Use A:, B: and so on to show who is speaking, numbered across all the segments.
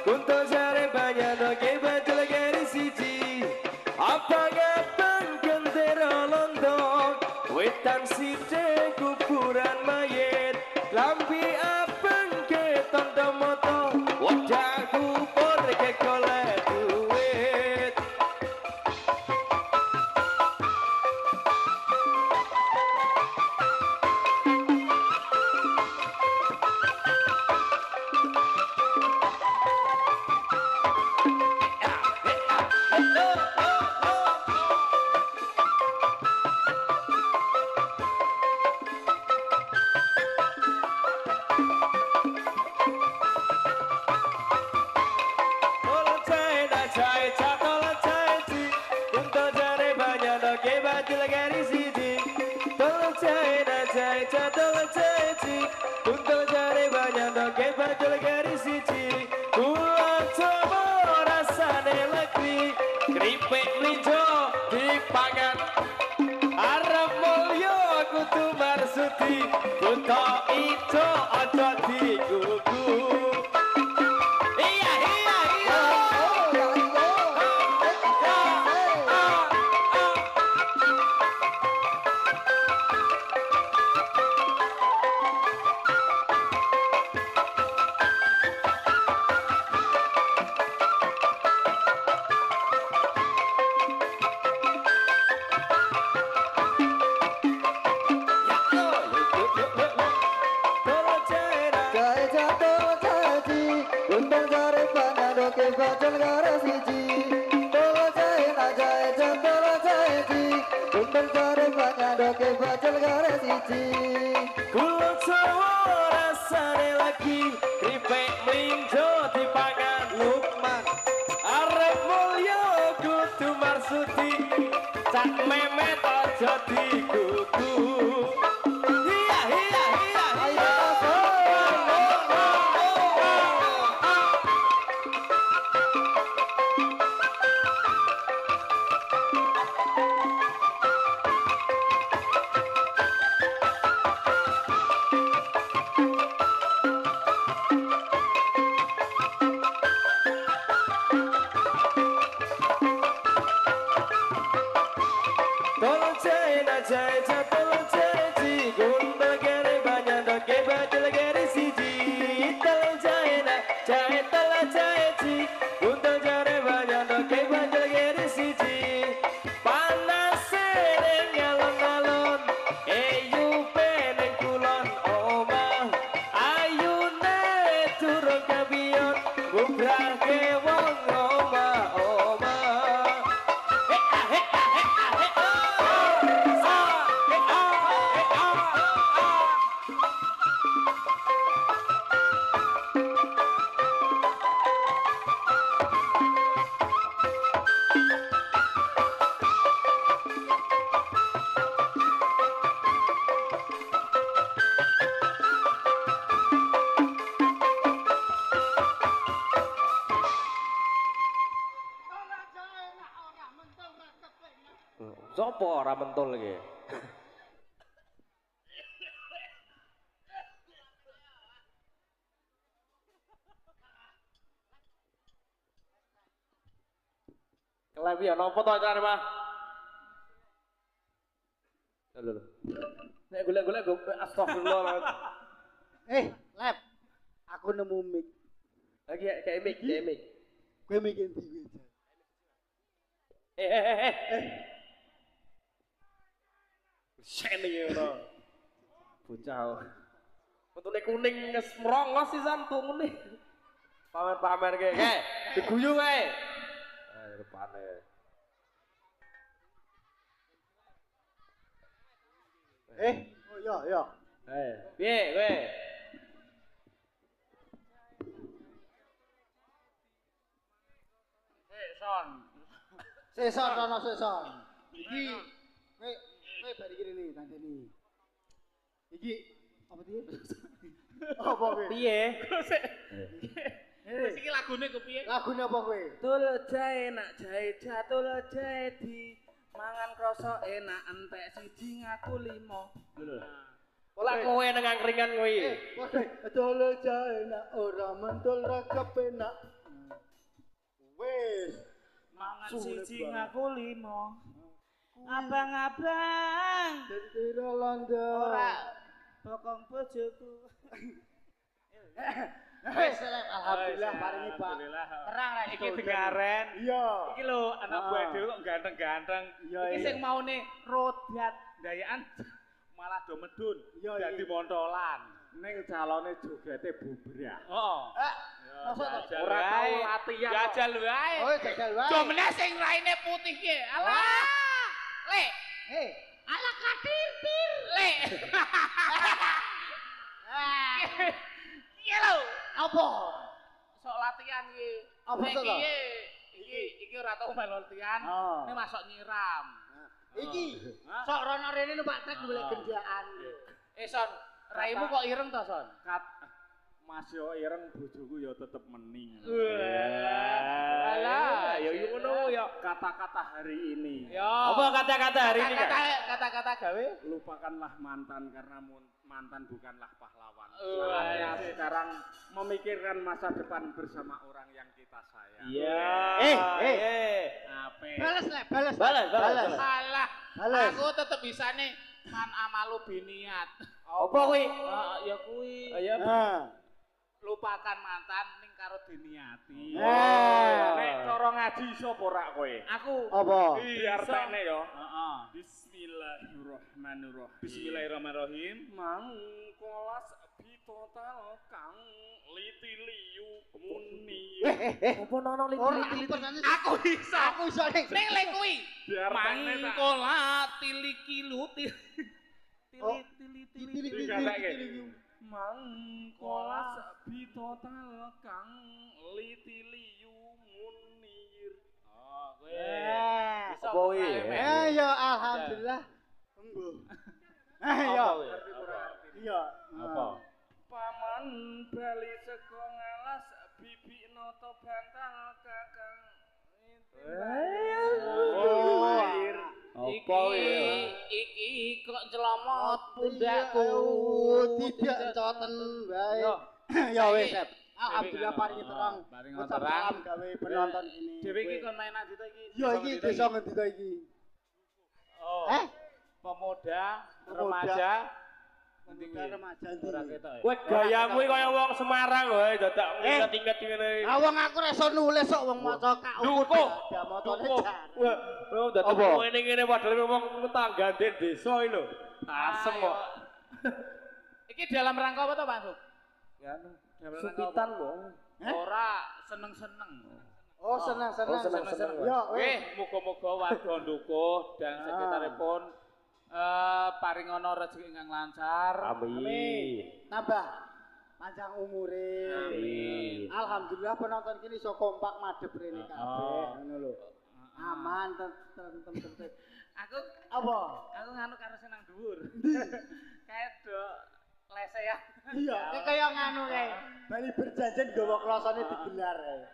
A: Kunto jare banyak doge bajul gari siji apa ngabang gendera lontong wetan side kuburan mayit lambi abang ke tondo moto wadah kubur ke golek duit untuk cari banyak doge bajul garis siji pulang coba rasane negeri keripik linjo dipangan arep mulya kudu marsudi buta ijo aja digugu bajul garis siji tolo jae na jae tolo jae ji kumpul jare banyak doke bajul garis siji kulo Jawa rasane lagi kripik mlinjo dipangan Lukman arep mulya kudu marsudi cak memet aja digugu Sopo ora mentul iki? Kelebi ya nopo to acarane, Pak? Lho. Nek golek-golek astagfirullah.
B: Lep. Aku nemu mic.
A: Lagi kayak mic.
B: Kowe mic endi kowe?
A: Sene iki ngono. Bocah. Metune kuning wis mrongos sisan tuh ngene. Pamer-pamer ge. Diguyu kae. Depane.
B: Oh iya.
A: Piye kowe?
B: Seson. Iki kowe bari kene nih, tandeni. Iki apa piye? Apa kowe?
A: Piye?
C: Wis iki lagune kepiye?
B: Lagune apa kowe?
A: Tul jae nak jae jatul jae di mangan krasa enak entek siji ngaku 5. Lho. Ola kowe nang angkringan kowe.
B: Tul jae nak ora mentul ra kepenak. Wis.
A: Mangan
B: Sulit
A: siji
B: banget.
A: ngaku limo. Abang-abang.
B: Dentira londo.
A: Ora bokong bojoku.
B: Wis alhamdulillah paringi Pak.
A: Terang ra iki dengaren.
B: Iya.
A: Iki lho anak buah dhewe kok ganteng-ganteng.
B: Iya,
A: Iki
B: iya.
A: sing maune rodat ndayakan malah do medun.
B: Iya,
A: Dadi
B: iya.
A: montolan.
C: Ning calone jogete bubrah.
A: Heeh.
B: Masa to?
C: Ora tau latihan.
A: Jajal wae.
B: Oh, gagal wae.
A: Jo meneh sing raine putih ki. Alah. Lek.
B: Hei,
A: Ala katir-tir. Lek. Iya lho.
B: apa?
A: Sok latihan iki.
B: Apa
A: Nek
B: sok to?
A: iki ora tau melu latihan.
B: Oh.
A: Ini masuk nyiram.
B: Iki
A: Hah?
B: sok rono rene numpak trek golek gendaan.
A: Son, raimu kok ireng to, Son?
C: Mas yo ireng bojoku yo tetep mening.
A: Alah,
C: ya yo ngono ya kata-kata hari ini.
A: Yo.
D: Apa kata-kata hari ini, Kak?
A: Kata-kata gawe.
C: Lupakanlah mantan karena mantan bukanlah pahlawan.
A: Wah.
C: Saatnya sekarang memikirkan masa depan bersama orang yang kita sayang.
D: Iya.
C: Ape.
B: Bales lek, bales.
D: Balas.
A: Alah,
B: Bales.
A: aku tetep bisa nih man amalu biniat.
D: Apa kuwi?
A: Ya kuwi.
D: Iya.
B: Nah.
A: Lupakan mantan ning karo diniati.
C: Nek cara ngaji sapa ora kowe?
A: Aku.
B: Apa?
C: Biar tekne yo.
A: Heeh.
C: Bismillahirrahmanirrahim.
A: Bismillahirrahmanirrahim.
C: Mangkolas bitotal kang litiliu muni.
D: Apa nono
B: Ora
A: Aku iso.
B: Aku iso ning.
A: Ning lek kuwi.
C: Biar tekne tak.
A: Mangkola tilikilu
B: Oh.
C: Dikatake. Mangkolas bitotal kang litiliu munir.
A: Oh, kowe.
B: Eh.
A: Iso
D: Apa kuwi?
B: Ya alhamdulillah. Embuh. Ya.
D: kuwi?
B: Iya.
D: Apa?
C: Paman bali sego ngalas bibi noto bantal kakang.
D: Apa kuwi?
A: Iki kok celomot
B: Pundakku
A: pundakku.
B: tidak encoten wae.
A: Yo.
B: Ya wis, Sep. Alhamdulillah paringi terang.
A: Paringi
B: Ucap
A: terang.
B: salam gawe penonton ini.
A: Dhewe iki kon main nang iki.
B: Ya iki desa ngendi to iki?
A: Oh.
B: Pemuda.
A: Pemuda, remaja, ngendi
B: Pemuda
A: kuwi?
B: remaja
A: Ora
B: ndi?
A: ketok.
D: Kowe gayamu iki kaya wong Semarang wae dadak tingkat-tingkat ngene.
B: Ah wong aku ora iso nulis kok wong maca kak.
D: Duko.
B: Ya motone
D: Duko.
B: jar.
D: Wah, wong dadak
B: Apa?
D: ngene padahal wong tetangga desa iki lho. Asem kok.
A: Iki dalam rangka apa to, Pak Suk?
D: Nganu.
A: Dalam
D: Supitan
A: rangka
D: kok.
B: Hah?
A: Ora seneng-seneng.
B: Oh senang-senang.
D: Oh, senang-senang.
B: Ya
A: Weh,
B: wis.
A: muga-muga warga Ndukuh dan sekitaripun paringono rezeki ingkang lancar.
D: Amin.
B: Nambah panjang umure.
A: Amin.
B: Alhamdulillah penonton kini iso kompak madhep rene kabeh ngono lho. Aman tertib.
A: Aku
B: Apa?
A: aku nganu karo senang dhuwur. Kayak do lese ya.
B: Iya, kayak kaya nganu kae. Bali berjanjian gawa klosone digelar kae.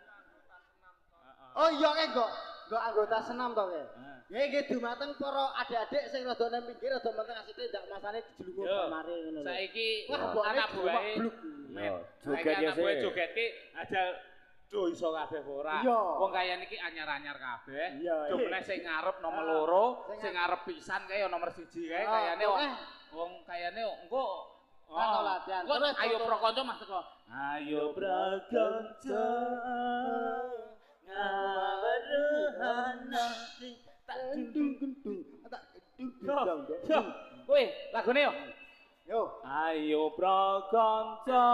B: Oh iya kae nggo anggota senam to kae. Ya iki dumateng para adik-adik sing rada nang pinggir rada menteng asite ndak masane dijelungup
A: Yo.
B: kamare ngono lho.
A: Saiki
B: Wah,
A: anak buahe
B: bluk.
D: Yo,
A: Saiki
D: joget ya
A: anak buahe
D: sih.
A: joget ki aja do iso kabeh apa ora.
B: Iya.
A: Wong kaya niki anyar-anyar kabeh.
B: Iya,
A: Do
B: iya.
A: meneh sing ngarep nomor loro,
B: Sing
A: sing ngarep pisan kae ya nomor 1 kae
B: Ah,
A: kayane
B: pokoknya.
A: wong kayane engko
B: Kan tau latihan.
A: Engko
B: Terus,
A: ayo
B: terus.
A: prokonco Mas teko. Ayo prokonco ngaweruhana tak
B: Dung gendung. Tak dung dung.
A: Kowe lagune yo.
B: Yo.
A: Ayo prokonco.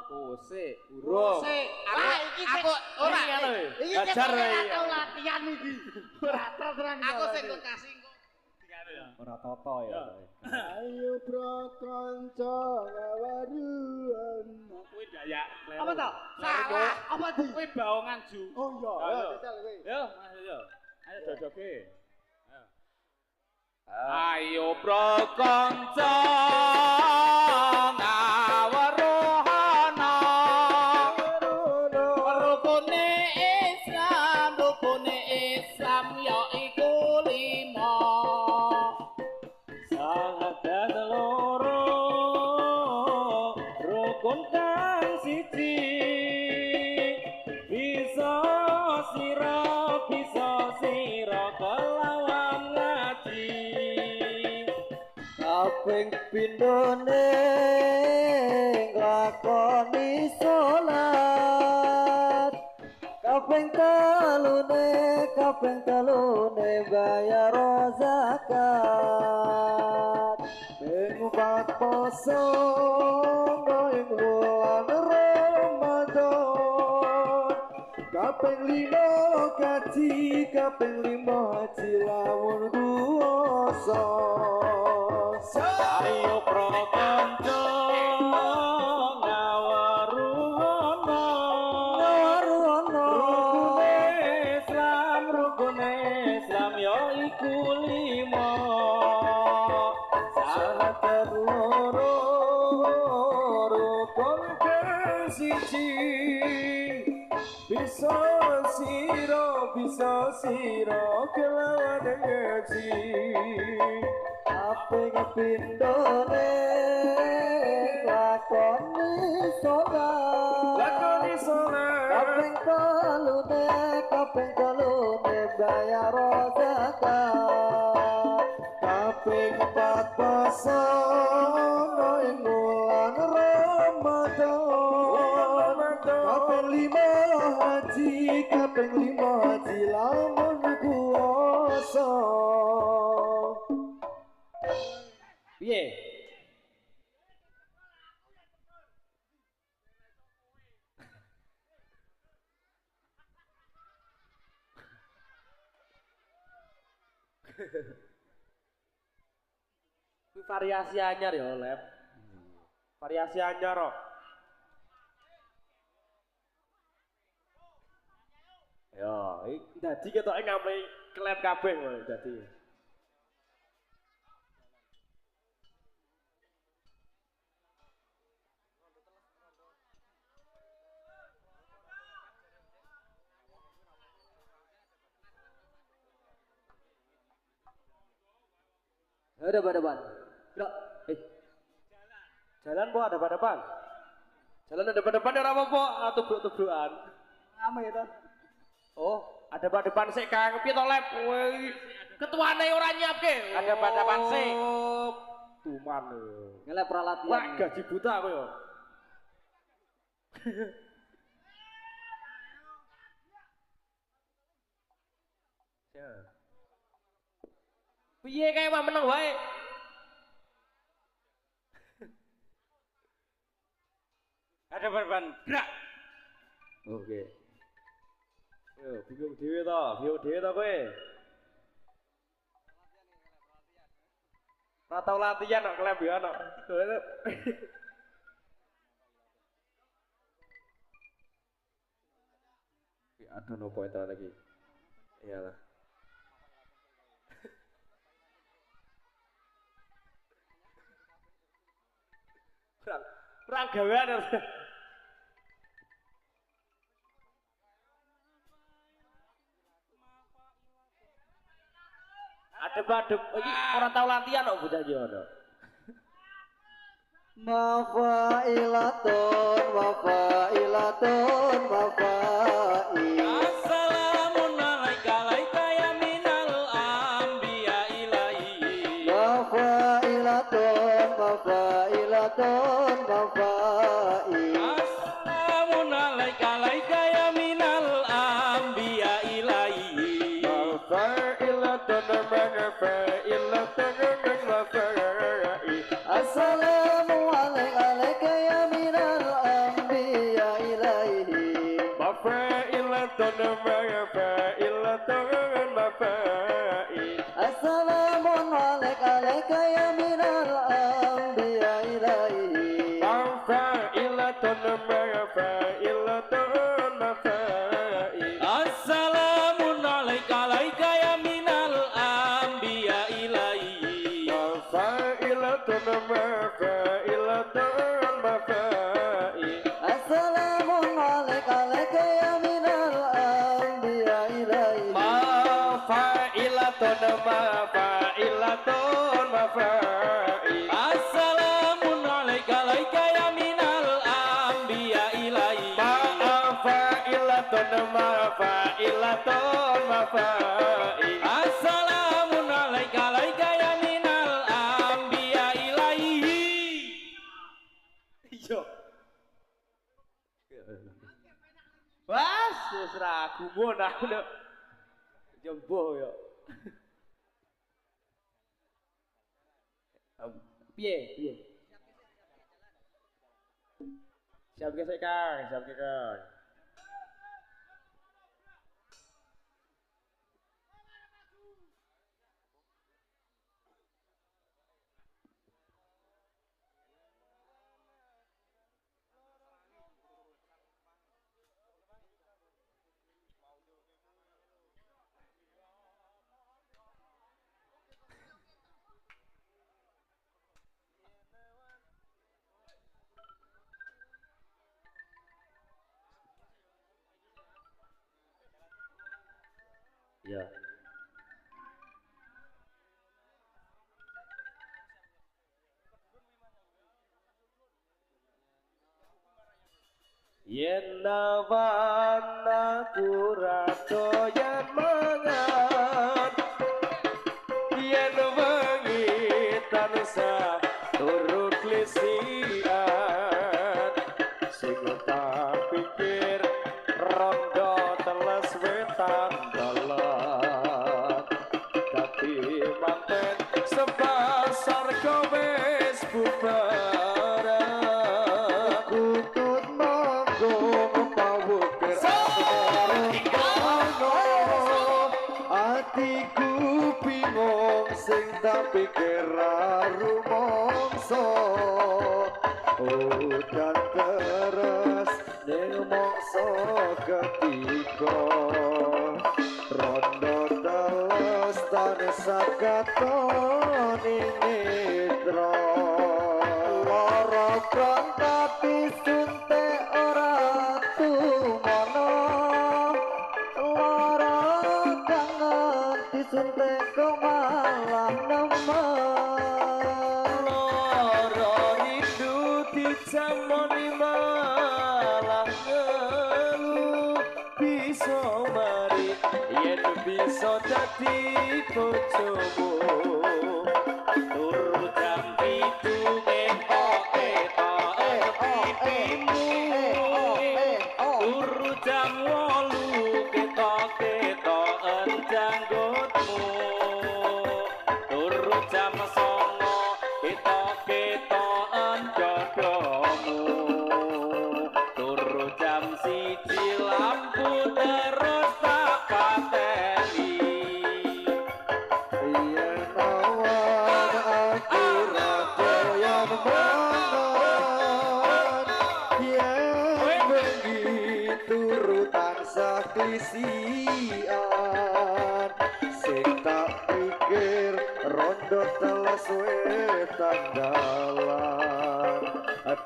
A: Ose, urung.
B: Ah iki
A: Aku ora
B: Iki
D: Ajar
B: ora
D: wae.
B: tau latihan iki. Ora terang.
A: Aku sing kok kasih engko digane ya.
D: Ora toto ya.
B: Ayo bro kanca ngawaruan.
A: Kuwi Dayak.
B: Apa to? Salah. Apa di?
A: Kuwi baongan ju.
B: Oh iya,
A: Ayo.
B: ya desel kowe.
A: Yo, Mas yo. Ayo jojoke. Ayo prokonco ngaweruhana. Rukune Islam ya iku 5.
D: Sahabat loro rukun kang siji bisa sira
E: kaping pindhone nglakoni salat kaping telune bayar zakat ping pat poso ing bulan Ramadan kaping 5 gaji kaping 5 haji lamun kuwasa
D: ayo prakanca rukune Islam ya iku 5 syarat loro rukun siji bisa sira kelawan ngaji
E: kaping pindhone lakoni salat kaping telune bayar zakat kaping 4 puasa ing bulan Ramadan kaping 5 haji kaping 5 haji lamun kuwasa
D: piye variasi anyar ya Lep variasi anyar kok ya dadi ketoke ngape klep kabeh kok dadi
E: ada depan. Gerak.
D: Jalan po ada depan. Jalan ada depan ora apa-apa, tubruk-tubrukan.
E: Ame itu.
D: Oh, ada depan sik Kang. Piye to Lep? Ketuane ora nyiapke. Ada depan sik. Tuman.
E: Ngelep pralatian.
D: Wah, gaji buta aku ya. Piye kae mah meneng wae. Ada berban. Gerak. Oke. Yo, bingung dhewe to kowe. Ora tau latihan kok kleb ya kok. Aduh nopo itu lagi. Iyalah. Perang gawean. Adep-adep iki ora tau latihan kok bocah iki ono.
E: Mafailatun
D: Assalamun alaika ya minal anbiya ilahi.
E: Mafailatun
D: Assalamun alaika ya minal anbiya ilahi.
E: Assalamu alaika ya minal anbiya ilaihi. Assalamu alaika ya minal anbiya ilaihi.
D: Assalamun alaika ya minal anbiya ilahi.
E: Assalamu alaika ya minal anbiya ilaihi.
D: Assalamun alaika ya minal anbiya ilahi. Assalamun alaika ya minal anbiya ilahi. Wis ra gumun aku nek jembo yo. Piye? Siap gesek Kang, siap Kang. Ya. Yen nawan aku ra doyan mangan, yen wengi tansah turu klisian, sing tak pikir rondo teles wetan dalan, tapi manten sebasar kowes bubar. Atiku bingung sing tak pikir rumangsa udan terus ning mangsa ketiga rondo teles tane sakaton ning mitra lara prantati suntek ora tumono lara kangen disuntek kok malah nemen lara rindu dicamoni malah ngeluh bisa mari yen bisa dadi bojomu turu jam 7 pipimu turu jam 8 ketok-ketoken janggutmu turu jam 9 ketok-ketoken jodohmu turu jam 1 lampu terus tak pateni yen awan aku ra doyan mangan yen bengi turu tansah klisian sing tak pikir rondo teles wetan dalan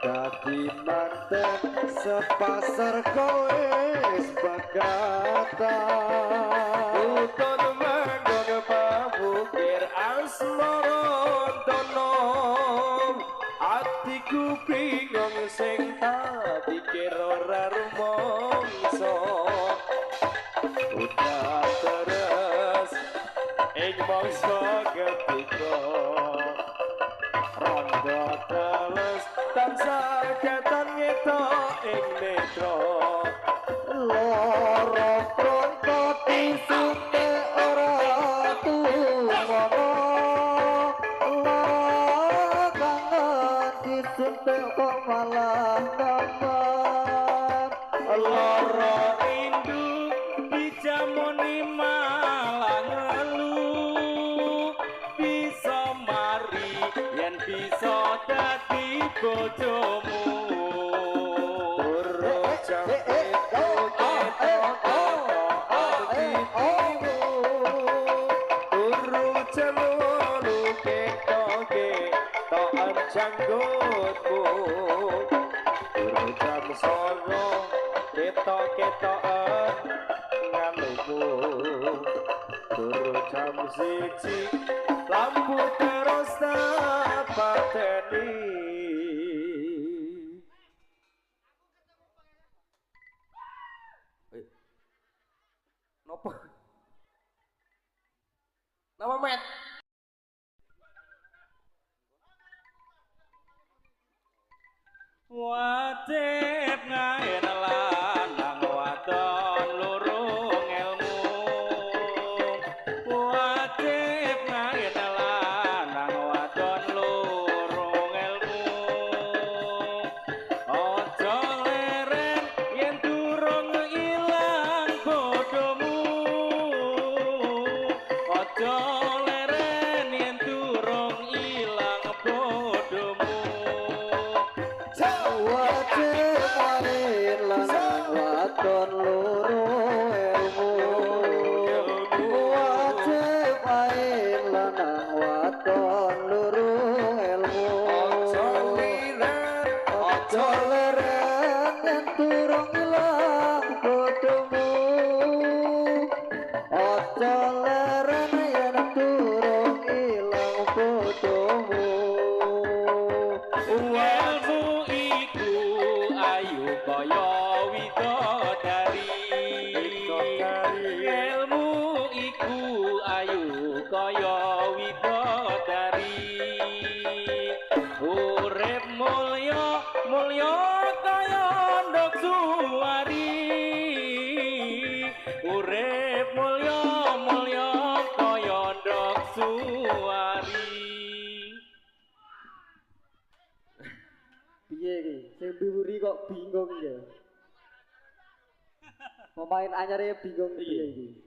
D: dadi manten sepasar kowe bagatan utut manggon pabukir asmara tonom atiku bingung sing tak pikir ora rumangsa udah terus ing mangsa ketiga rondo teles tansah keton ngetok ing netra lara pronto disuntek ora tumono lara kangen disuntek kok malah nemen lara rindu dijamoni malah ngeluh bisa mari yen bisa dadi bojomu turu jam 8 toan janggutmu turu jam 9 ketok-ketokan nganumu turu jam 1 lampu terus tak pateni nopo nama met wajib ngaen lanang wadon
E: jalaran yen durung ilang fotomu.
D: Ilmu iku ayu kaya widodari. Ilmu iku ayu kaya widodari. Urip mulya mulya kaya ndok suwari. Urip mulya mulya kaya ndok suwari.
E: Piye iki? Sing mburi kok bingung ya. Pemain anyare bingung piye iki?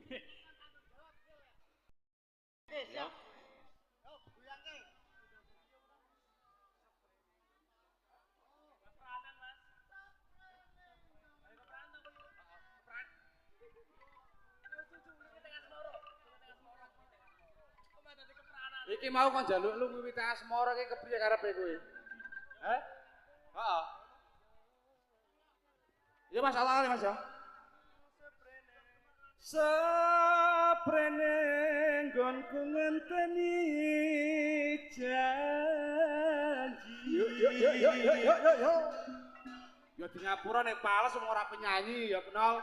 A: Iki mau kon njaluk lu wiwit asmara ki kepriye karepe kowe? Heh? Heeh. Ya Mas Allah Mas ya. Saprene nggonku ngenteni janji. Yo. Ya di ngapura nek pales wong ora penyanyi ya kenal.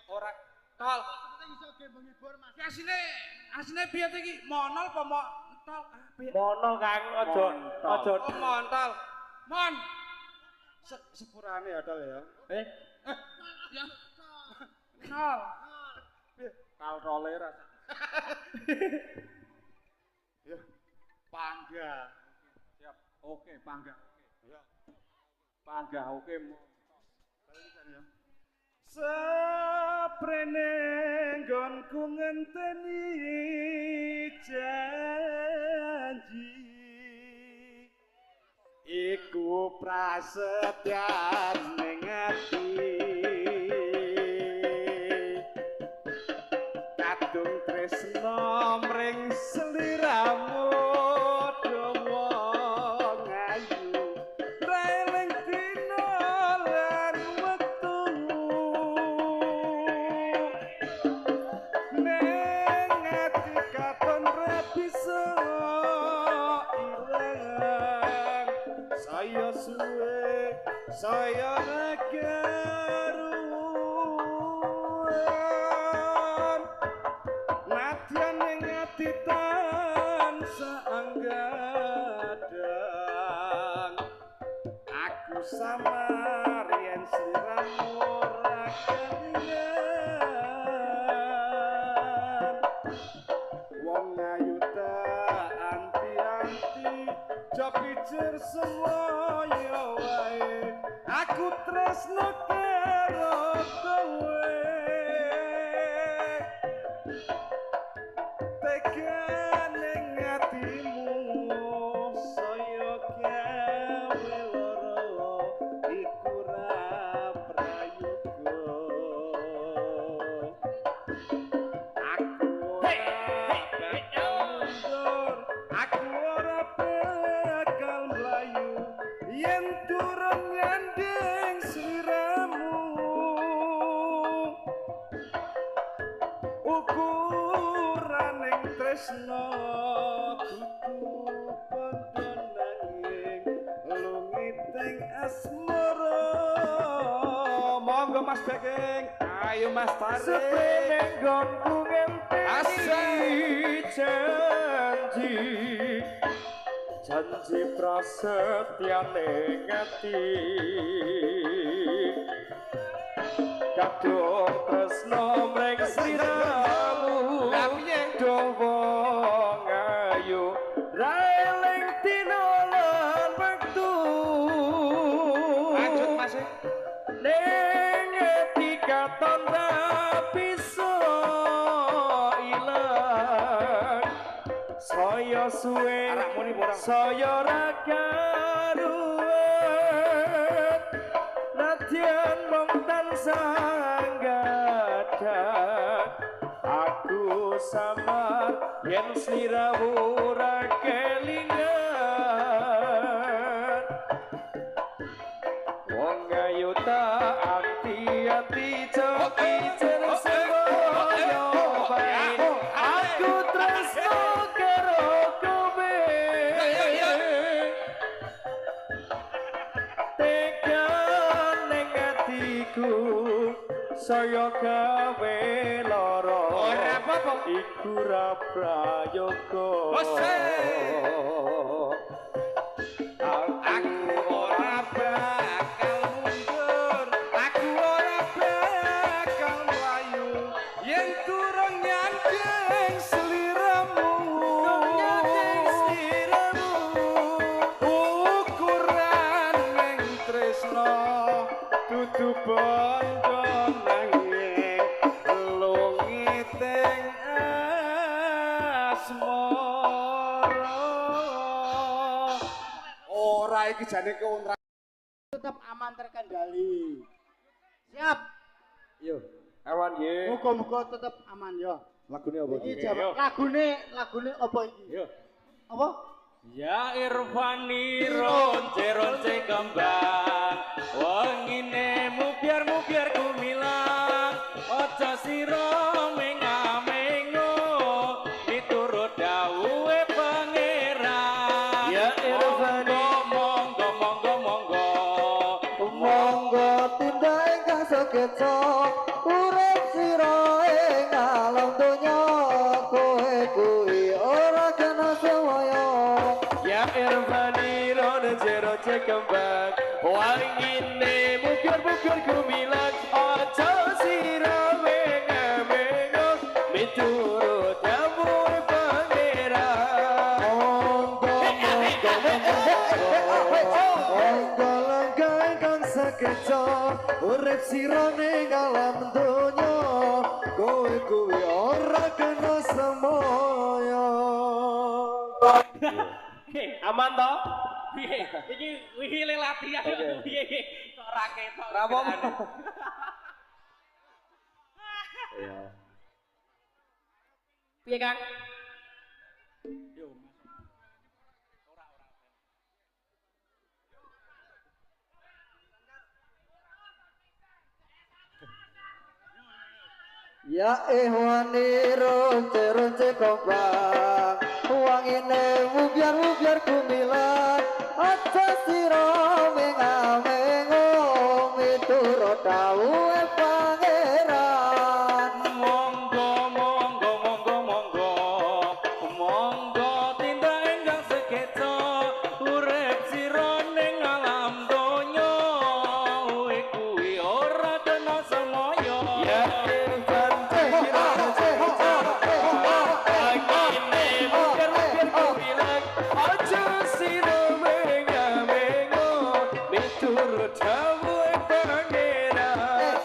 A: Ora tol.
B: Iso ge menghibur Mas.
A: Ya asine piye to iki? Monol apa montol?
D: Monol Kang aja
A: Oh, montol. Mon. Sepurane ya tol ya. Ya. Nol.
C: Kal rolera.
A: Ya. Pangga.
C: Siap. Oke, pangga. Ya. Pangga oke.
A: Saprene nggonku ngenteni janji iku prasetyan ning ati kadung tresno mring sliramu dawa ngayu reling dina lan wektu ning ati katon ra bisa ilang saya suwe saya nagaruan nadyan ning ati tansah anggadang aku samar yen sliramu ora kelingan wong ayu tak anti-anti jopicir semoyo wae aku tresno karo kowe tekan ning atimu saya gawe loro iku ra prayoga aku ora bakal mlayu yen turun nyanding sliramu ukuraning tresno kudu padha nanging lungiting asmara monggo Mas Begeng ayo Mas Tarik
D: Seprene nggonku
A: Asai
D: janji janji prasetyane ngati kadung tresno mring sliramu dawa ngayu raeling dina lan wektu
A: lanjut Mas
D: ning ati katon ra bisa ilang saya suwe saya ra karuan nadyan mung tansah gadang aku samar yen sliramu ora kelingan wong ayu tak anti-anti joki jer semoyo saya gawe lara ora apa-apa iku ra prayoga aku ora bakal mundur aku ora bakal mlayu yen durung nyandeng sliramu ukuran ning tresno dudu bondo nanging lungiting asmara ora iki jane kontrak
B: tetap aman terkendali. Siap.
E: Yo.
D: awan nggih
B: Muga-muga tetap aman ya.
E: Lagune apa
B: Iki
E: iki?
B: jawab lagune apa iki?
D: yo
B: Apa?
C: Ya Irfani ronce kembang wengine mubiar kumilang aja sira menga-mengo miturut dawuhe pangeran
E: Ya Irfani
C: monggo
E: monggo tindak ingkang sekeca urip sira ing alam donya kowe kuwi ora kena sewaya
D: ya Irfani ronce kembang wangine mubiar kumilang aja sira menga-mengo miturut dawuhe pangeran
E: monggo langkah ingkang sekeca urip sira ning alam donya kowe kuwi ora kena semaya
D: aman toh
C: piye iki wihile latihan piye kok ora ketok
E: Rapo? Iya.
D: piye Kang
E: Ya ihwani ronce kembang wangine mubiar kumilan aja sira menga-mengo miturut dawuhe pangeran
C: monggo tindak ingkang sekeca urip sira ning alam donya kowe kuwi ora kena semaya
D: ya Irfan wangine mubiar kumilang aja sira menga-mengo miturut dawuhe pangeran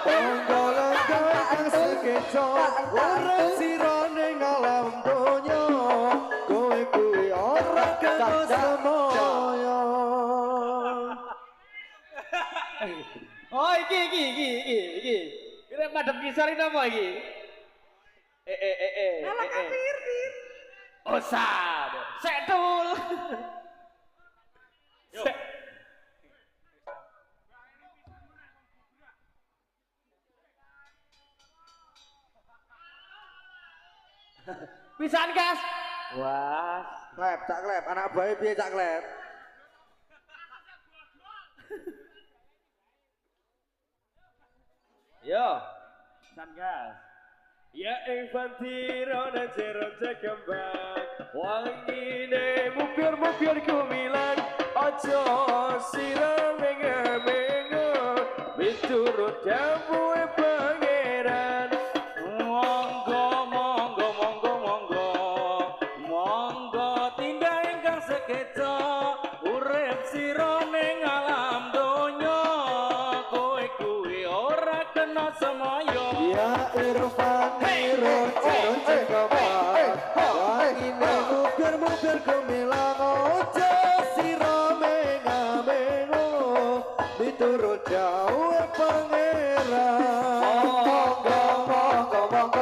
E: monggo langkah ingkang sekeca urip sira ning alam donya kowe kuwi ora kena semaya
D: oh iki kita madep kisar ini apa iki oh sad setul pisan gas
E: wah
B: Cak klep, anak bae piye cak klep?
D: yo pisan gas ya infantiro dan ronce kembang wangine mubiar kumilang aja sira menga-mengo miturut dawuhe pangeran
C: monggo tindak ingkang sekeca urip sira ning alam donya kowe kuwi ora kena semaya
E: ya Irfani ronce kembang wangine mubiar kumilang aja sira menga-mengo miturut dawuhe pangeran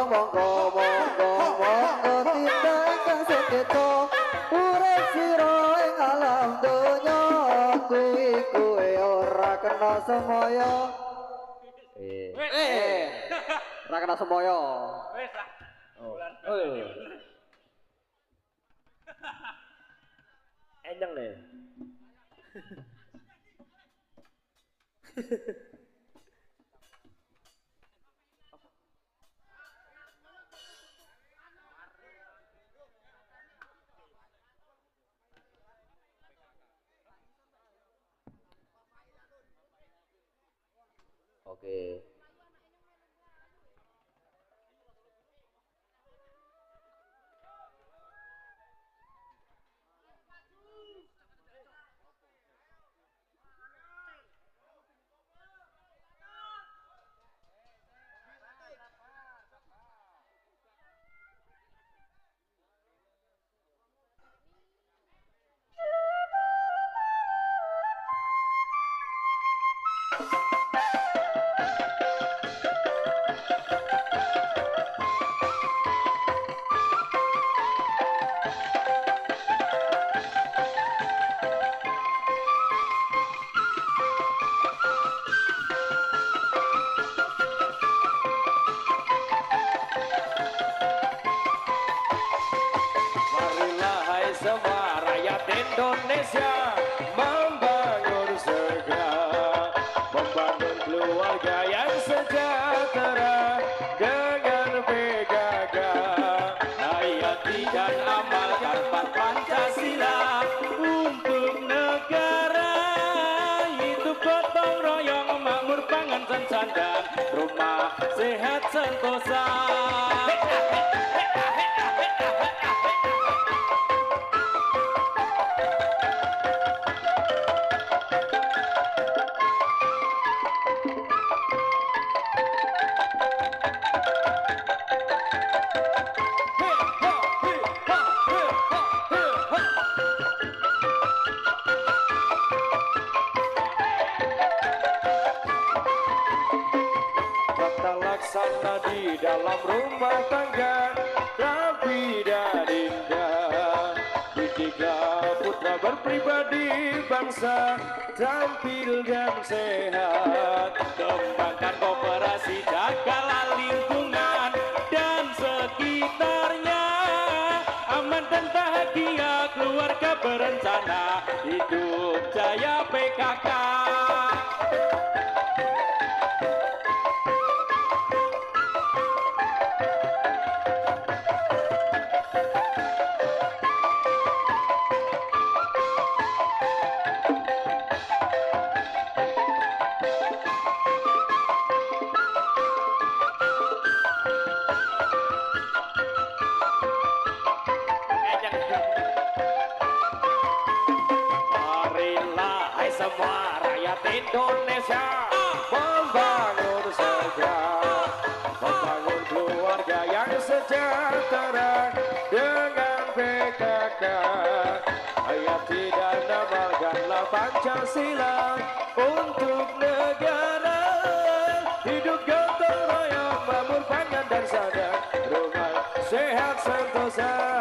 E: monggo tindak ingkang sekeca urip sira ing alam donya kuwi ora kena semaya ora kena semaya
C: wis lah
D: enyeng deh
E: Oke.
D: Marilah hai semua rakyat Indonesia membangun segera, membangun keluarga yang sejahtera dengan PKK. Hayati dan amalkan Pancasila untuk negara. Hidup gotong royong, makmur pangan dan sandang, rumah sehat sentosa. Tata laksana di dalam rumah tangga, rapi dan indah. Didikan putra berpribadi bangsa, tampil dan sehat. Kembangkan kooperasi, jagalah lingkungan dan sekitarnya. Aman dan bahagia keluarga berencana, hidup jaya PKK. Marilah hai semua rakyat Indonesia membangun segera, membangun keluarga yang sejahtera dengan PKK. Hayati dan amalkanlah Pancasila untuk negara. Hidup gotong royong, makmur pangan dan sadar, rumah sehat sentosa.